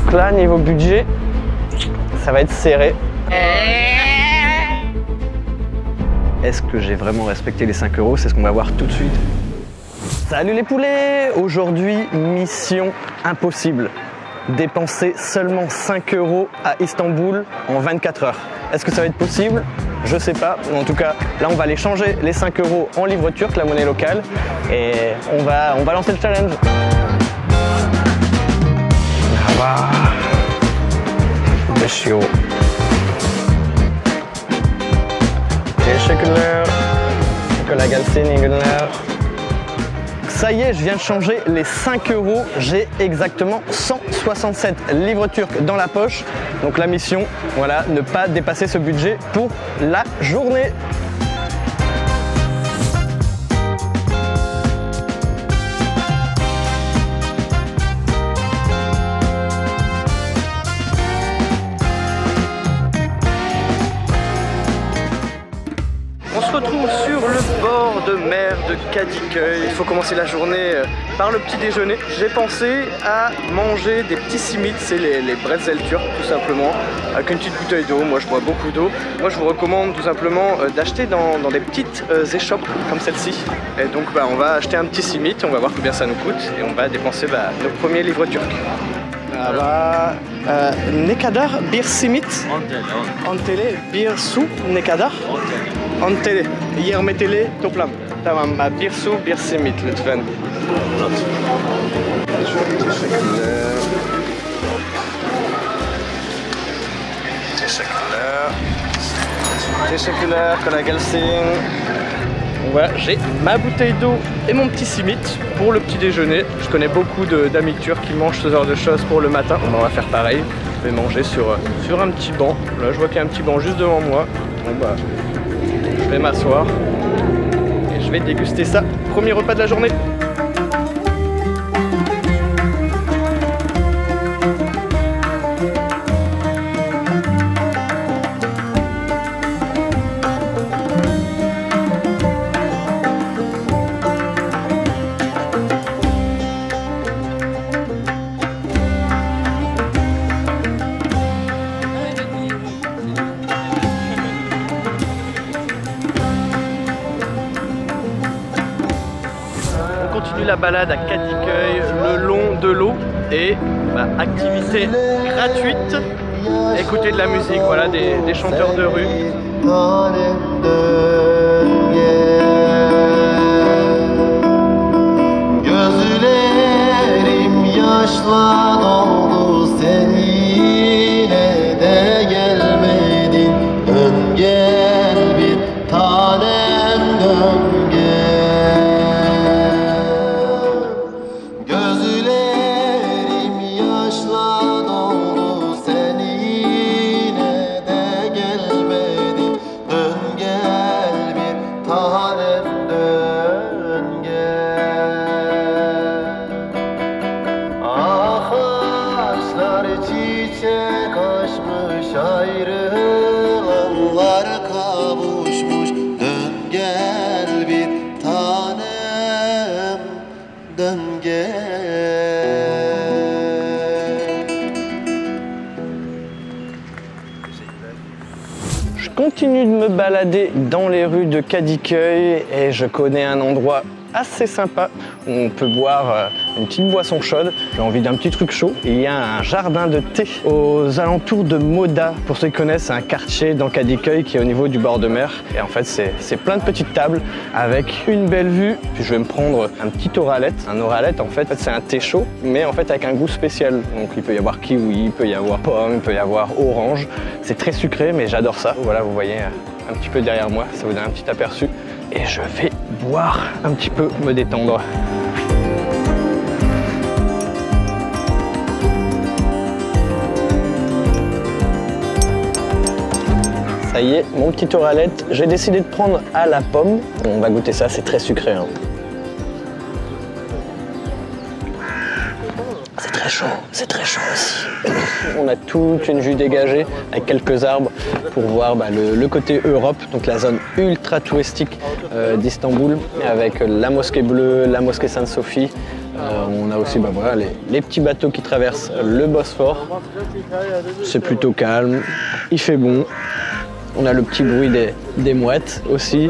Donc là, niveau budget, ça va être serré. Est-ce que j'ai vraiment respecté les 5 €? C'est ce qu'on va voir tout de suite. Salut les poulets! Aujourd'hui, mission impossible. Dépenser seulement 5 € à Istanbul en 24 heures. Est-ce que ça va être possible? Je sais pas. En tout cas, là, on va aller changer les 5 € en livres turcs, la monnaie locale. Et on va lancer le challenge. Ça y est, je viens de changer les 5 €. J'ai exactement 167 livres turcs dans la poche. Donc la mission, voilà, ne pas dépasser ce budget pour la journée. On se retrouve sur le bord de mer de Kadıköy. Il faut commencer la journée par le petit déjeuner. J'ai pensé à manger des petits simits, c'est les bretzels turcs tout simplement, avec une petite bouteille d'eau. Moi je bois beaucoup d'eau. Moi je vous recommande tout simplement d'acheter dans des petites échoppes comme celle-ci. Et donc on va acheter un petit simit, on va voir combien ça nous coûte et on va dépenser nos premiers livres turcs. Ne kadar bir simit? On tele bir su ne kadar? On tele. 20 TL toplam. Tamam, bir su, bir simit lütfen. Teşekkürler, kolay gelsin. Voilà, j'ai ma bouteille d'eau et mon petit simit pour le petit déjeuner. Je connais beaucoup d'amis turcs qui mangent ce genre de choses pour le matin. On va faire pareil. Je vais manger sur un petit banc. Là, je vois qu'il y a un petit banc juste devant moi. Bon, je vais m'asseoir et je vais déguster ça. Premier repas de la journée. On continue la balade à Kadıköy le long de l'eau et activité gratuite, écouter de la musique, voilà, des chanteurs de rue. Ayrılanlar kavuşmuş. Dön gel bir tanem, dön gel. Je continue de me balader dans les rues de Kadıköy et je connais un endroit assez sympa où on peut boire une petite boisson chaude. J'ai envie d'un petit truc chaud. Il y a un jardin de thé aux alentours de Moda. Pour ceux qui connaissent, c'est un quartier dans Kadıköy qui est au niveau du bord de mer. Et en fait, c'est plein de petites tables avec une belle vue. Puis je vais me prendre un petit oralet. Un oralet, en fait, c'est un thé chaud, mais en fait avec un goût spécial. Donc il peut y avoir kiwi, il peut y avoir pomme, il peut y avoir orange. C'est très sucré, mais j'adore ça. Voilà, vous voyez un petit peu derrière moi, ça vous donne un petit aperçu. Et je vais boire un petit peu, me détendre. Ça y est, mon petit oralet, j'ai décidé de prendre à la pomme. On va goûter ça, c'est très sucré. Hein. C'est très chaud aussi. On a toute une vue dégagée avec quelques arbres pour voir le côté Europe, donc la zone ultra touristique d'Istanbul, avec la mosquée bleue, la mosquée Sainte-Sophie, On a aussi voilà, les petits bateaux qui traversent le Bosphore. C'est plutôt calme, il fait bon. On a le petit bruit des mouettes aussi.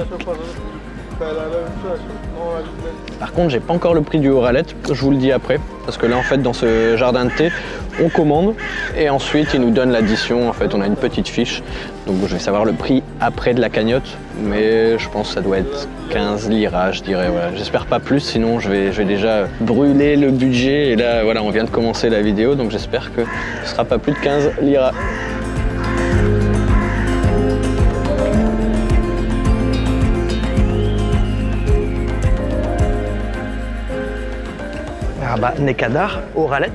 Par contre, j'ai pas encore le prix du Oralet, je vous le dis après, parce que là en fait dans ce jardin de thé, on commande et ensuite ils nous donnent l'addition. En fait, on a une petite fiche, donc je vais savoir le prix après de la cagnotte, mais je pense que ça doit être 15 liras, je dirais. Voilà. J'espère pas plus, sinon je vais déjà brûler le budget. Et là, voilà, on vient de commencer la vidéo, donc j'espère que ce sera pas plus de 15 liras. Nekadar, Oralet,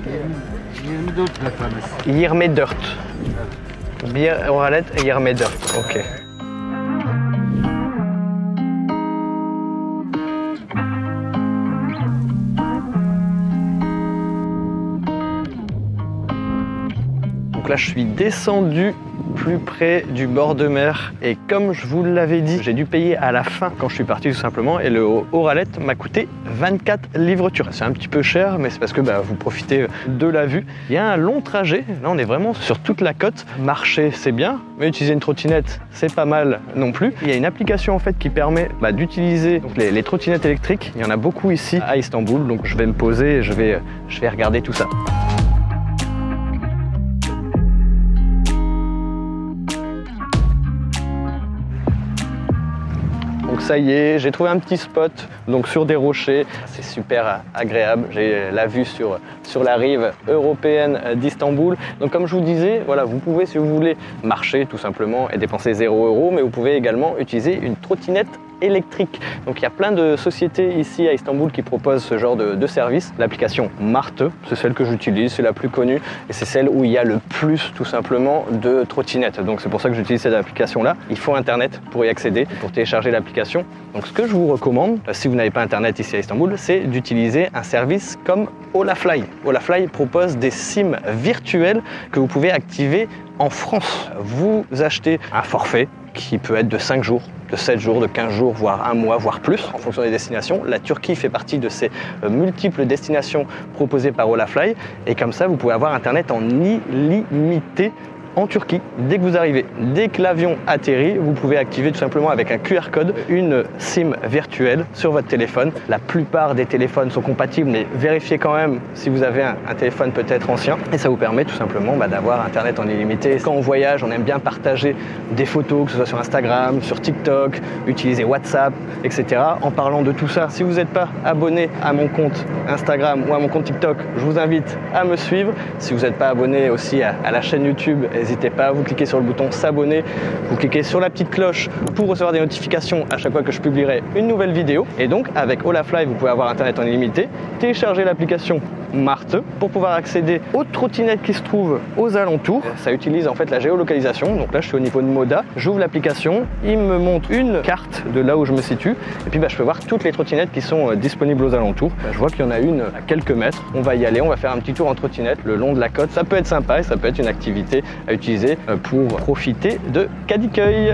24. Bir Oralet, 24. Ok. Donc là, je suis descendu plus près du bord de mer et comme je vous l'avais dit, j'ai dû payer à la fin quand je suis parti tout simplement et le Oralet m'a coûté 24 livres turcs. C'est un petit peu cher mais c'est parce que vous profitez de la vue. Il y a un long trajet, là on est vraiment sur toute la côte. Marcher c'est bien, mais utiliser une trottinette c'est pas mal non plus. Il y a une application en fait qui permet d'utiliser les trottinettes électriques. Il y en a beaucoup ici à Istanbul, donc je vais me poser et je vais regarder tout ça. Donc ça y est, j'ai trouvé un petit spot donc sur des rochers, c'est super agréable. J'ai la vue sur la rive européenne d'Istanbul. Donc comme je vous disais, voilà, vous pouvez si vous voulez marcher tout simplement et dépenser 0 €, mais vous pouvez également utiliser une trottinette électrique. Donc il y a plein de sociétés ici à Istanbul qui proposent ce genre de service. L'application Martı, c'est celle que j'utilise, c'est la plus connue et c'est celle où il y a le plus tout simplement de trottinettes. Donc c'est pour ça que j'utilise cette application là. Il faut internet pour y accéder, pour télécharger l'application. Donc ce que je vous recommande, si vous n'avez pas internet ici à Istanbul, c'est d'utiliser un service comme Olafly. Olafly propose des SIM virtuels que vous pouvez activer en France. Vous achetez un forfait qui peut être de 5 jours, de 7 jours, de 15 jours, voire un mois, voire plus, en fonction des destinations. La Turquie fait partie de ces multiples destinations proposées par Olafly. Et comme ça, vous pouvez avoir Internet en illimité en Turquie, dès que vous arrivez. Dès que l'avion atterrit, vous pouvez activer tout simplement avec un QR code une SIM virtuelle sur votre téléphone. La plupart des téléphones sont compatibles, mais vérifiez quand même si vous avez un téléphone peut-être ancien. Et ça vous permet tout simplement d'avoir Internet en illimité. Quand on voyage, on aime bien partager des photos, que ce soit sur Instagram, sur TikTok, utiliser WhatsApp, etc. En parlant de tout ça, si vous n'êtes pas abonné à mon compte Instagram ou à mon compte TikTok, je vous invite à me suivre. Si vous n'êtes pas abonné aussi à la chaîne YouTube, n'hésitez pas, vous cliquez sur le bouton s'abonner, vous cliquez sur la petite cloche pour recevoir des notifications à chaque fois que je publierai une nouvelle vidéo. Et donc avec Olafly, vous pouvez avoir Internet en illimité, télécharger l'application Martı pour pouvoir accéder aux trottinettes qui se trouvent aux alentours. Ça utilise en fait la géolocalisation. Donc là, je suis au niveau de Moda. J'ouvre l'application, il me montre une carte de là où je me situe. Et puis je peux voir toutes les trottinettes qui sont disponibles aux alentours. Je vois qu'il y en a une à quelques mètres. On va y aller, on va faire un petit tour en trottinette le long de la côte. Ça peut être sympa et ça peut être une activité à utiliser pour profiter de Kadıköy.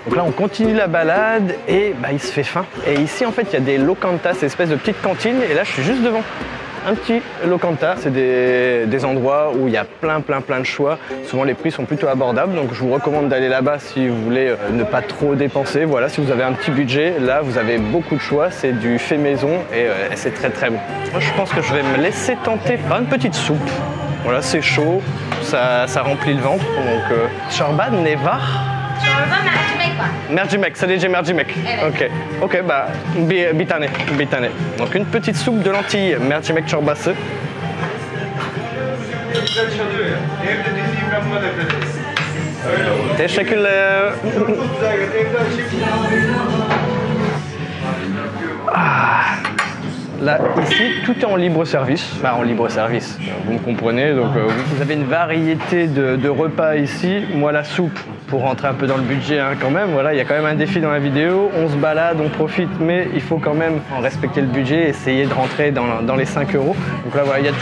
Donc là on continue la balade et il se fait faim. Et ici en fait il y a des lokantas, ces espèces de petites cantines, et là je suis juste devant un petit lokanta. C'est des endroits où il y a plein de choix. Souvent les prix sont plutôt abordables, donc je vous recommande d'aller là-bas si vous voulez ne pas trop dépenser. Voilà, si vous avez un petit budget, là vous avez beaucoup de choix, c'est du fait maison et c'est très bon. Moi je pense que je vais me laisser tenter par une petite soupe. Voilà, c'est chaud, ça remplit le ventre, donc Çorba ne var. Çorba mercimek Mercimek, sadece mercimek. Evet. Ok, bah bir tane. Donc une petite soupe de lentilles mercimek çorbası. Güzel çalıyor ya. Evde dinleyeyim ben buna nefret ederim. Öyle olur. Teşekkürler. Çok güzel geldi. Evde açayım. Là, ici, tout est en libre service. Enfin, en libre service, vous me comprenez. Donc, vous avez une variété de repas ici. Moi, la soupe, pour rentrer un peu dans le budget hein, quand même. Voilà, il y a quand même un défi dans la vidéo. On se balade, on profite, mais il faut quand même en respecter le budget, essayer de rentrer dans les 5 euros. Donc là, voilà, il y a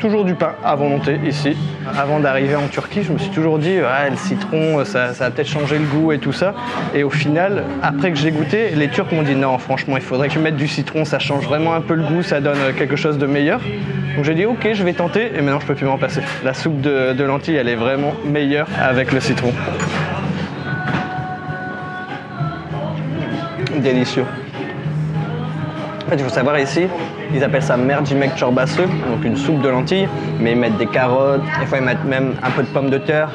toujours du pain à volonté ici. Avant d'arriver en Turquie, je me suis toujours dit, le citron, ça va peut-être changer le goût et tout ça. Et au final, après que j'ai goûté, les Turcs m'ont dit, non, franchement, il faudrait que tu mettes du citron, ça change vraiment un peu le goût, ça donne quelque chose de meilleur. Donc j'ai dit, ok, je vais tenter, et maintenant je peux plus m'en passer. La soupe de lentilles, elle est vraiment meilleure avec le citron. Délicieux. En fait, il faut savoir ici, ils appellent ça mercimek çorbası, donc une soupe de lentilles, mais ils mettent des carottes, des fois ils mettent même un peu de pommes de terre.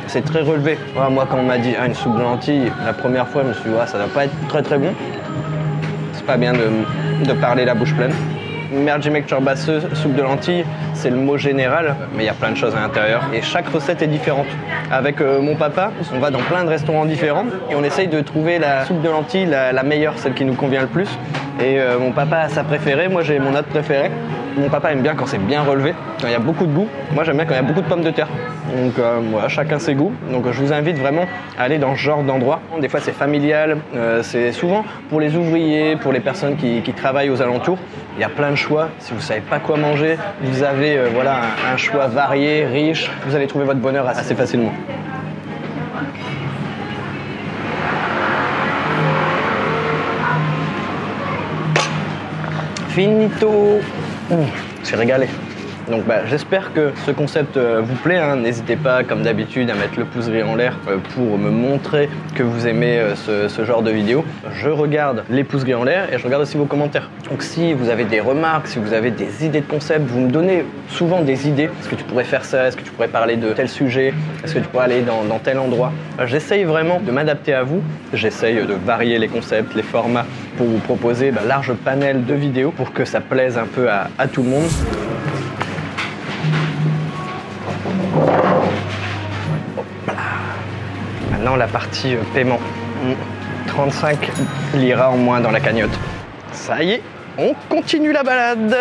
C'est très relevé. Voilà, moi, quand on m'a dit une soupe de lentilles, la première fois, je me suis dit, ça doit pas être très très bon. C'est pas bien de parler la bouche pleine. Mercimek çorbası, soupe de lentilles, c'est le mot général, mais il y a plein de choses à l'intérieur. Et chaque recette est différente. Avec mon papa, on va dans plein de restaurants différents et on essaye de trouver la soupe de lentilles la meilleure, celle qui nous convient le plus. Et mon papa a sa préférée, moi j'ai mon autre préférée. Mon papa aime bien quand c'est bien relevé, quand il y a beaucoup de goût. Moi j'aime bien quand il y a beaucoup de pommes de terre. Donc voilà, chacun ses goûts. Donc je vous invite vraiment à aller dans ce genre d'endroit. Des fois c'est familial, c'est souvent pour les ouvriers, pour les personnes qui travaillent aux alentours. Il y a plein de choix. Si vous ne savez pas quoi manger, vous avez voilà, un choix varié, riche. Vous allez trouver votre bonheur assez facilement. Finito. C'est régalé. Donc j'espère que ce concept vous plaît. Hein. N'hésitez pas, comme d'habitude, à mettre le pouce gris en l'air pour me montrer que vous aimez ce genre de vidéo. Je regarde les pouces gris en l'air et je regarde aussi vos commentaires. Donc si vous avez des remarques, si vous avez des idées de concept, vous me donnez souvent des idées. Est-ce que tu pourrais faire ça? Est-ce que tu pourrais parler de tel sujet? Est-ce que tu pourrais aller dans tel endroit? J'essaye vraiment de m'adapter à vous. J'essaye de varier les concepts, les formats pour vous proposer un large panel de vidéos pour que ça plaise un peu à tout le monde. Maintenant, la partie paiement. 35 liras en moins dans la cagnotte. Ça y est, on continue la balade.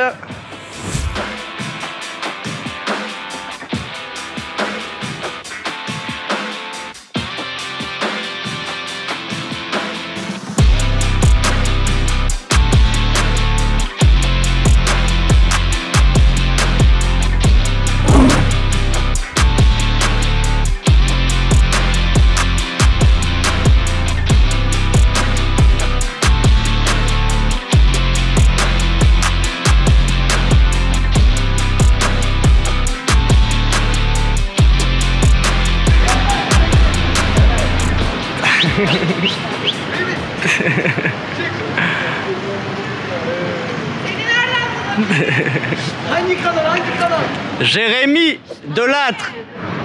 Jérémy Delattre,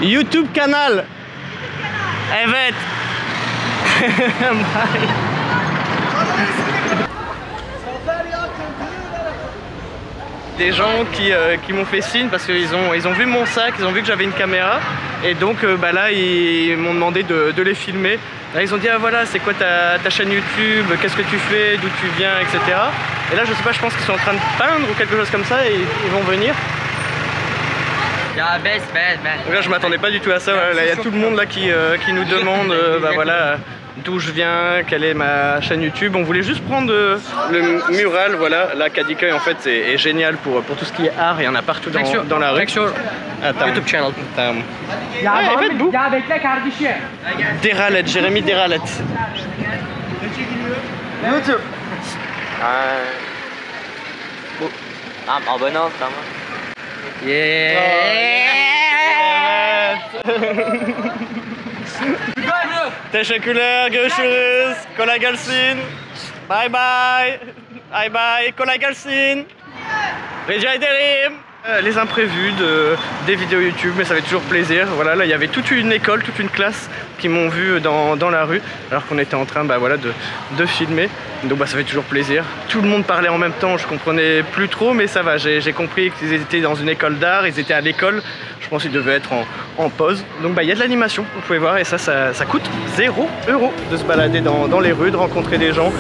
YouTube canal. Evet. Des gens qui m'ont fait signe parce qu'ils ont vu mon sac, ils ont vu que j'avais une caméra et donc là ils m'ont demandé de les filmer. Là, ils ont dit voilà, c'est quoi ta chaîne YouTube, qu'est-ce que tu fais, d'où tu viens, etc. Et là je sais pas, je pense qu'ils sont en train de peindre ou quelque chose comme ça et ils vont venir. Donc là je m'attendais pas du tout à ça, voilà, il y a tout le monde là qui nous demande voilà, d'où je viens, quelle est ma chaîne YouTube. On voulait juste prendre le mural, voilà, là Kadıköy en fait est génial pour tout ce qui est art, il y en a partout dans la rue. YouTube channel. Deralet, Jérémy Deralet. YouTube. Tamam abone ol tamam. Teşekkürler, görüşürüz. Kolay gelsin. Bye bye. Bye bye. Kolay gelsin. Rica ederim. Les imprévus des vidéos YouTube, mais ça fait toujours plaisir. Voilà, là il y avait toute une école, toute une classe qui m'ont vu dans la rue alors qu'on était en train voilà, de filmer. Donc ça fait toujours plaisir. Tout le monde parlait en même temps, je comprenais plus trop, mais ça va, j'ai compris qu'ils étaient dans une école d'art, ils étaient à l'école. Je pense qu'ils devaient être en pause. Donc il y a de l'animation, vous pouvez voir, et ça coûte 0 € de se balader dans les rues, de rencontrer des gens.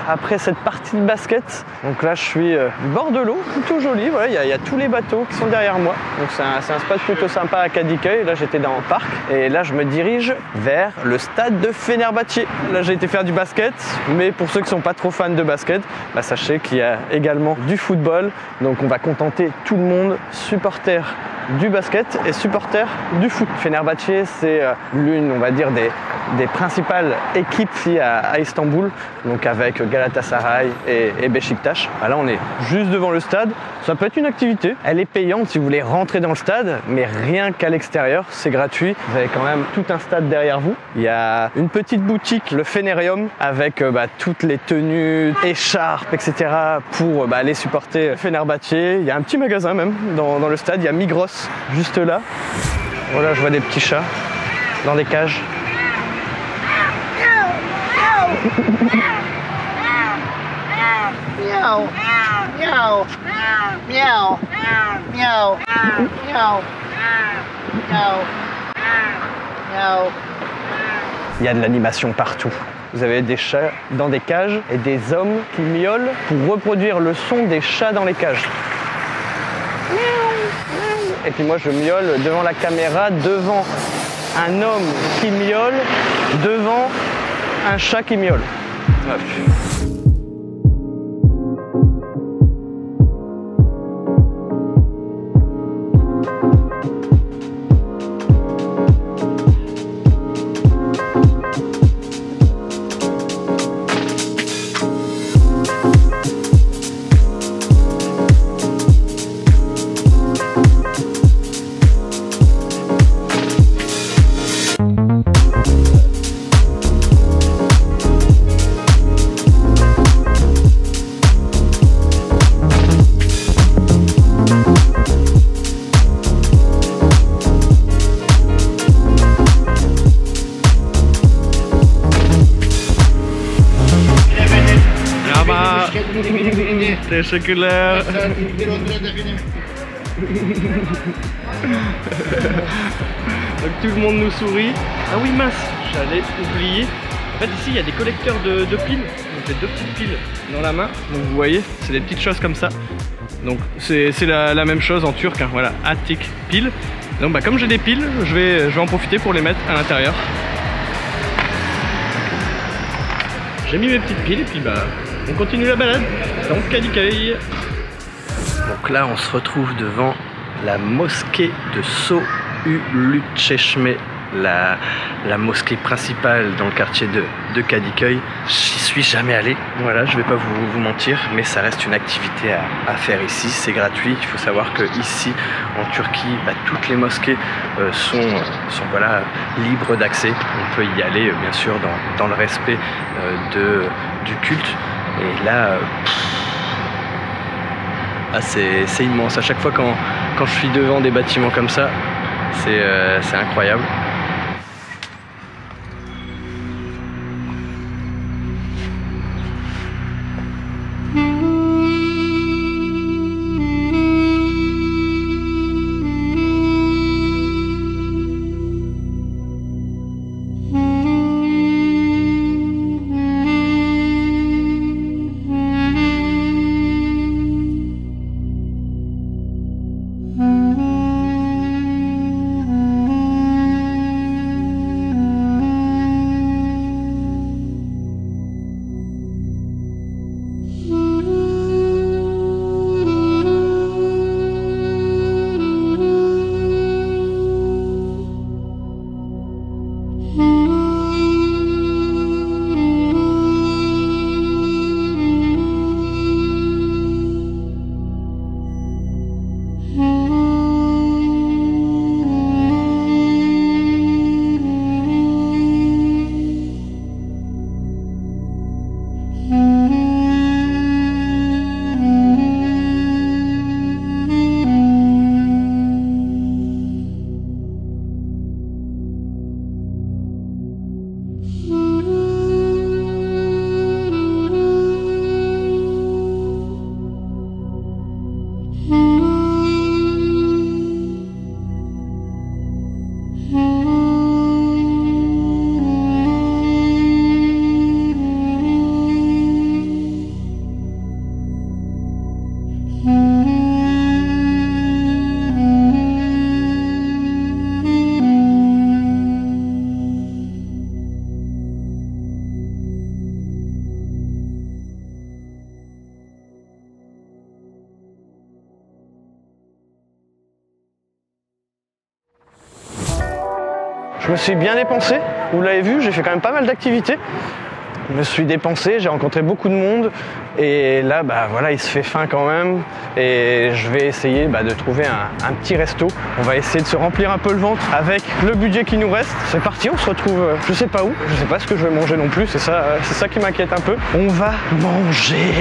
Après cette partie de basket, donc là je suis du bord de l'eau, plutôt joli, voilà, il y a tous les bateaux qui sont derrière moi, donc c'est un spot plutôt sympa à Kadıköy. Là j'étais dans le parc et là je me dirige vers le stade de Fenerbahçe. Là j'ai été faire du basket, mais pour ceux qui sont pas trop fans de basket, bah, sachez qu'il y a également du football, donc on va contenter tout le monde, supporters du basket et supporters du foot. Fenerbahçe c'est l'une, on va dire, des principales équipes ici à Istanbul, donc avec Galatasaray et Beşiktaş. Ah, là on est juste devant le stade, ça peut être une activité. Elle est payante si vous voulez rentrer dans le stade, mais rien qu'à l'extérieur, c'est gratuit. Vous avez quand même tout un stade derrière vous. Il y a une petite boutique, le Fenerium, avec toutes les tenues, écharpes, etc. pour aller supporter Fenerbahçe. Il y a un petit magasin même dans le stade, il y a Migros juste là. Voilà, je vois des petits chats dans des cages. Miau, miau, miau, miau, miau, miau. Il y a de l'animation partout. Vous avez des chats dans des cages et des hommes qui miaulent pour reproduire le son des chats dans les cages. Et puis moi je miaule devant la caméra, devant un homme qui miaule, devant un chat qui miaule. Hop. Teşekkürler. Donc tout le monde nous sourit. Ah oui mince, j'allais oublier. En fait ici il y a des collecteurs de piles. Donc j'ai 2 petites piles dans la main. Donc vous voyez, c'est des petites choses comme ça. Donc c'est la même chose en turc, hein. Voilà, Atik pile. Donc comme j'ai des piles, je vais en profiter pour les mettre à l'intérieur. J'ai mis mes petites piles et puis on continue la balade dans Kadıköy. Donc là on se retrouve devant la mosquée de Söğütçeşme, la mosquée principale dans le quartier de Kadıköy. J'y suis jamais allé, voilà, je vais pas vous mentir, mais ça reste une activité à faire ici, c'est gratuit. Il faut savoir que ici en Turquie, toutes les mosquées sont voilà, libres d'accès. On peut y aller bien sûr dans le respect du culte. Et là, c'est immense. À chaque fois quand je suis devant des bâtiments comme ça, c'est incroyable. Je me suis bien dépensé, vous l'avez vu, j'ai fait quand même pas mal d'activités. Je me suis dépensé, j'ai rencontré beaucoup de monde et là bah voilà, il se fait faim quand même et je vais essayer de trouver un petit resto. On va essayer de se remplir un peu le ventre avec le budget qui nous reste. C'est parti, on se retrouve je sais pas où, je sais pas ce que je vais manger non plus, c'est ça qui m'inquiète un peu. On va manger.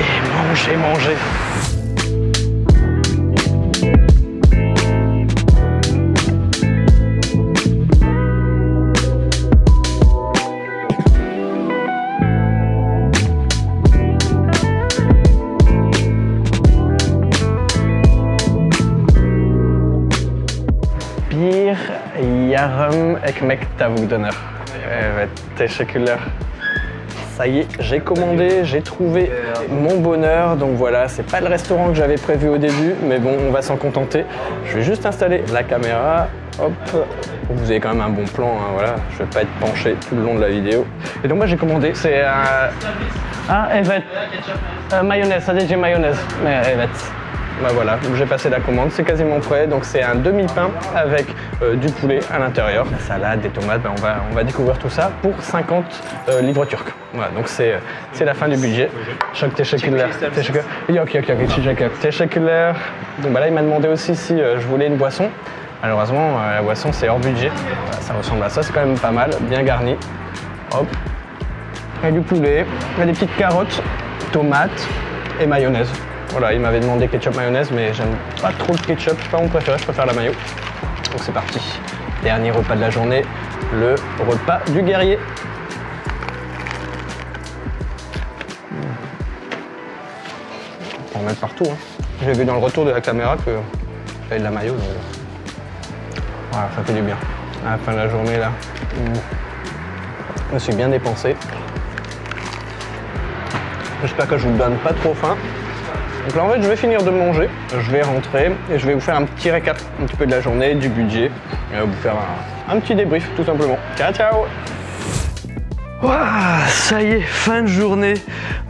Bir yarım ekmek tavuk döner. Evet, teşekkürler. Ça y est, j'ai commandé, j'ai trouvé mon bonheur. Donc voilà, c'est pas le restaurant que j'avais prévu au début, mais bon, on va s'en contenter. Je vais juste installer la caméra. Hop, vous avez quand même un bon plan, hein, voilà. Je vais pas être penché tout le long de la vidéo. Et donc moi j'ai commandé, c'est evet, mayonnaise, sadece mayonnaise. Mais evet. Bah voilà, j'ai passé la commande, c'est quasiment prêt. Donc c'est un demi-pain avec du poulet à l'intérieur, la salade, des tomates, on va découvrir tout ça pour 50 livres turcs. Voilà, donc c'est la fin du budget. Çok teşekkürler. Yok, teşekkürler. Donc bah là il m'a demandé aussi si je voulais une boisson. Malheureusement la boisson c'est hors budget. Voilà, ça ressemble à ça, c'est quand même pas mal, bien garni. Hop, il y a du poulet, il y a des petites carottes, tomates et mayonnaise. Voilà, il m'avait demandé ketchup mayonnaise, mais j'aime pas trop le ketchup, c'est pas mon préféré, je préfère la mayo. Donc c'est parti. Dernier repas de la journée, le repas du guerrier. On peut en mettre partout. Hein. J'ai vu dans le retour de la caméra que il y avait de la mayo. Donc... Voilà, ça fait du bien. À la fin de la journée, là, je me suis bien dépensé. J'espère que je vous donne pas trop faim. Donc là en fait je vais finir de manger, je vais rentrer et je vais vous faire un petit récap un petit peu de la journée, du budget, et vous faire un petit débrief tout simplement. Ciao ciao. Ouah, ça y est, fin de journée.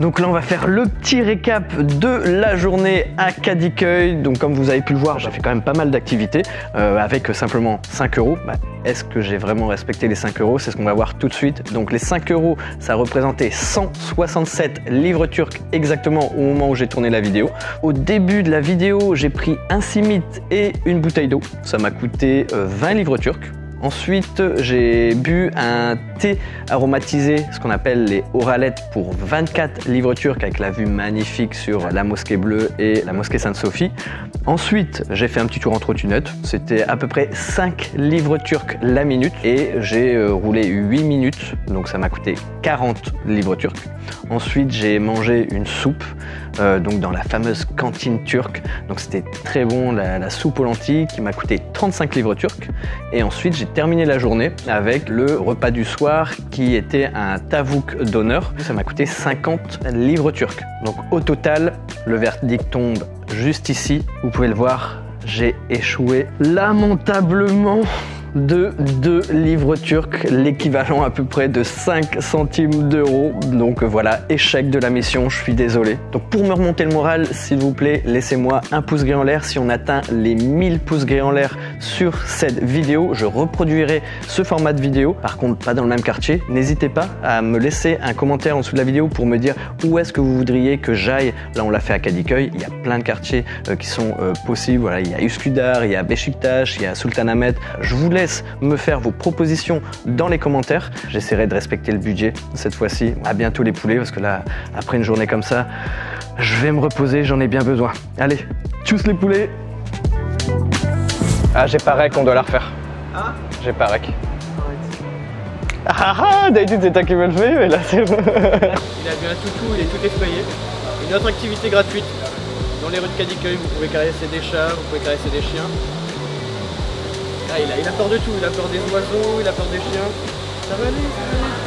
Donc là on va faire le petit récap de la journée à Kadıköy. Donc comme vous avez pu le voir, j'ai fait quand même pas mal d'activités avec simplement 5 €. Est-ce que j'ai vraiment respecté les 5 €? C'est ce qu'on va voir tout de suite. Donc les 5 €, ça représentait 167 livres turcs exactement au moment où j'ai tourné la vidéo. Au début de la vidéo, j'ai pris un simit et une bouteille d'eau. Ça m'a coûté 20 livres turcs. Ensuite, j'ai bu un thé aromatisé, ce qu'on appelle les oralettes, pour 24 livres turcs avec la vue magnifique sur la mosquée bleue et la mosquée Sainte-Sophie. Ensuite, j'ai fait un petit tour en trottinette. C'était à peu près 5 livres turcs la minute et j'ai roulé 8 minutes, donc ça m'a coûté 40 livres turcs. Ensuite, j'ai mangé une soupe donc dans la fameuse cantine turque. Donc c'était très bon, la soupe aux lentilles qui m'a coûté 35 livres turcs. Et ensuite, j'ai terminé la journée avec le repas du soir qui était un tavuk d'honneur. Ça m'a coûté 50 livres turcs. Donc au total, le verdict tombe juste ici. Vous pouvez le voir, j'ai échoué lamentablement de 2 livres turcs, l'équivalent à peu près de 5 centimes d'euros. Donc voilà, échec de la mission, je suis désolé. Donc pour me remonter le moral, s'il vous plaît, laissez-moi un pouce gris en l'air. Si on atteint les 1000 pouces gris en l'air sur cette vidéo, je reproduirai ce format de vidéo. Par contre, pas dans le même quartier. N'hésitez pas à me laisser un commentaire en dessous de la vidéo pour me dire où est-ce que vous voudriez que j'aille. Là, on l'a fait à Kadıköy. Il y a plein de quartiers qui sont possibles. Voilà, il y a Üsküdar, il y a Beşiktaş, il y a Sultanahmet. Je vous laisse me faire vos propositions dans les commentaires. J'essaierai de respecter le budget cette fois-ci. À bientôt les poulets, parce que là, après une journée comme ça, je vais me reposer, j'en ai bien besoin. Allez, tchuss les poulets. Ah, j'ai pas rec, on doit la refaire. Hein? J'ai pas rec. Ah, d'habitude c'est toi qui me le fais, mais là c'est bon. Il a bien tout, il est tout effrayé. Une autre activité gratuite. dans les rues de Cadiqueuil, vous pouvez caresser des chats, vous pouvez caresser des chiens. Ah, il a peur de tout, il a peur des oiseaux, il a peur des chiens. Ça va aller, ça va aller.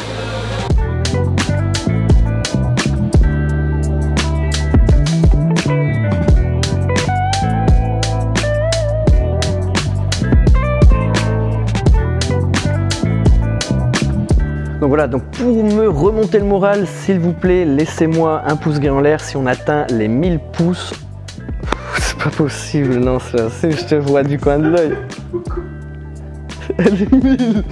Donc voilà, donc pour me remonter le moral, s'il vous plaît, laissez-moi un pouce gay en l'air si on atteint les 1000 pouces. C'est pas possible, non, je te vois du coin de l'œil. Elle est 1000.